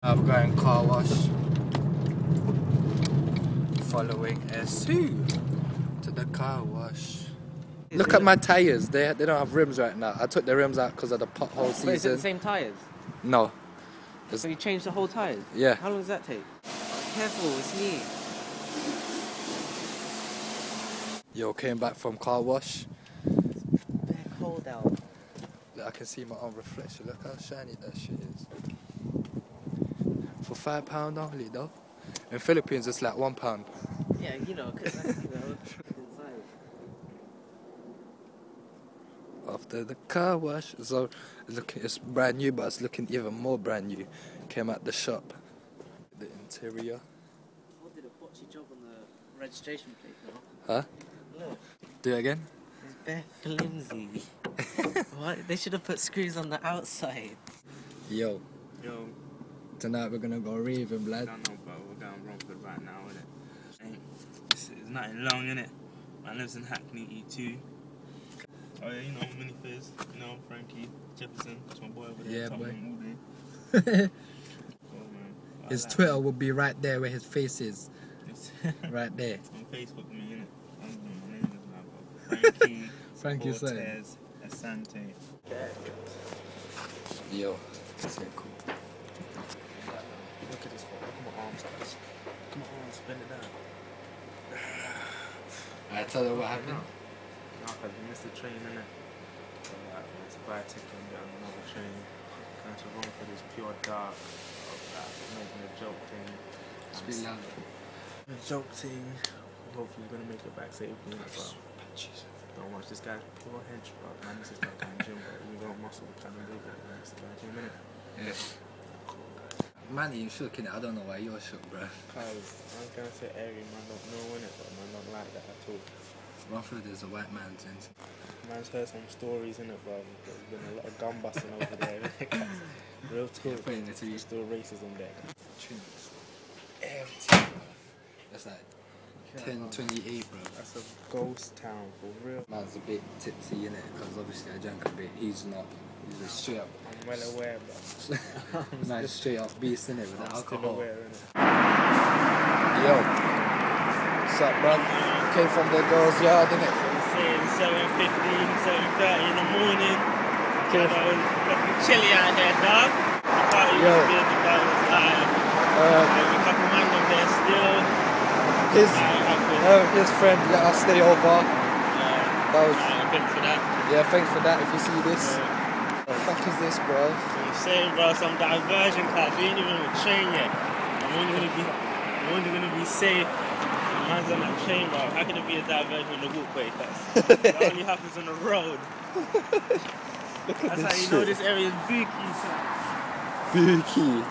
I'm going car wash. Following S2 to the car wash. Look at my tyres. They don't have rims right now. I took the rims out because of the pothole season. Wait, is it the same tyres? No. So you changed the whole tyres? Yeah. How long does that take? Careful, it's me. Yo, came back from car wash. It's very cold out. I can see my own reflection. Look how shiny that shit is. For £5 only though. In Philippines it's like £1. Yeah, you know, because that's, inside. After the car wash, so it's brand new, but it's looking even more brand new. Came out the shop. The interior. I did a botchy job on the registration plate though. Huh? Look. Do it again? It's very flimsy. What? They should have put screws on the outside. Yo. Yo. Tonight we're gonna go raving, blood. I don't know, but we're going Romford right now, innit? It's nothing long, innit? Man lives in Hackney, E2. Oh yeah, you know, Minifizz, you know, Frankie, Jefferson, that's my boy over there. Yeah, boy. All day. Oh, man. His Twitter will be right there where his face is. Right there. On Facebook, me, innit? I don't know my name is now, but Frankie, Frankie Cortez, Asante. Yo. That's it, cool. Look at this one. Look at my arms, guys. Look at my arms, bend it down. I tell her what happened. No, because we missed the train, innit? So, like, we had to buy a ticket and get on another train. Going to Romford is pure dark. Making a joke thing. Speak louder. A joke thing. Hopefully, we're going to make it back safely. But don't watch this guy's pure hench, bro. Man, this is not kind of gym, but we got muscle kind of big. Man, it's the gym, innit? Yeah. Man, you shook in it. I don't know why you're shook, bro. Because I'm going to say area, man, don't know in it, but man, don't like that at all. Romford is a white man's thing. Man's heard some stories in it, bro. There's been a lot of gun busting over there. Real talk. Putting it to you. Still racism there. Empty, bro. That's like 10:28, bro. That's a ghost town for real. Man's a bit tipsy in it because obviously I drank a bit. He's not. He's a straight up. I'm well aware, bro. Nice straight up beast in it with the I'm still alcohol. aware, innit? Yo, what's up, bro? Came from the girls' yard, innit? It's 7:15, 7:30 in the morning. Okay. It was fucking chilly out here, dog. I thought it was good, the dog was tired. There's a couple man on there still. His friend let us stay over. That was. Thanks for that. Yeah, thanks for that. If you see this, what the fuck is this, bro? So I'm saying, bro, some diversion cars. We ain't even on the train yet. I'm only gonna be safe. Man's on that train, bro. How can it be a diversion on the walkway? That only happens on the road. That's how you know this area is booky, son. Booky.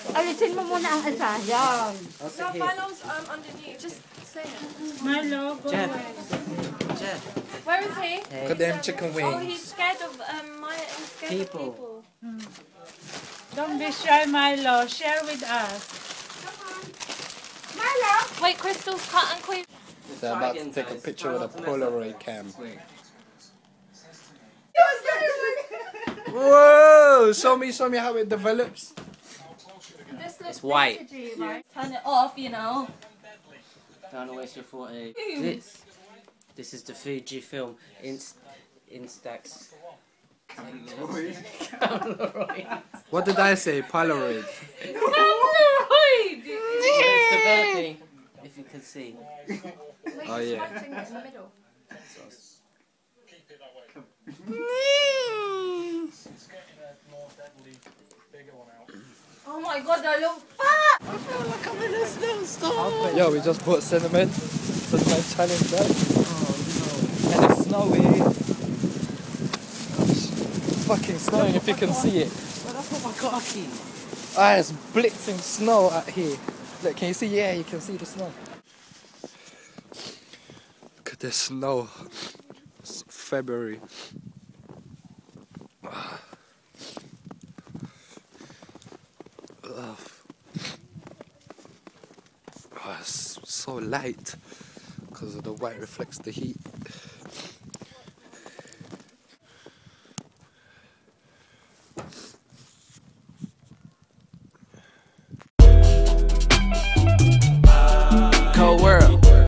Alisin mo muna ang asayang. No, Milo's underneath. Just say it. Milo, go Jeff. away. Jeff. Where is he? Look at them chicken Oh, wings. he's scared of he's scared People. of people. Don't be shy, Milo. Share with us. Milo! Wait, Crystal's cut and queen. They're about to take a picture with a Polaroid cam. Whoa! Show me how it develops. This looks It's white. vintagey, right? Turn it off, you know. Don't waste your 40. This is the Fuji film Instax. What did I say? Polaroid. It's developing, if you can see. Oh yeah. Punching it in the middle. Oh my god, I look fat! I feel like I'm in a snowstorm. Yo, we just bought cinnamon. That's my challenge, bro. Oh And it's snowing. It's fucking snowing if you can see it. no. But I put my car keys. Ah, it's blitzing snow out here. Look, can you see? Yeah, you can see the snow. Look at this snow. It's February. so light because the white reflects the heat.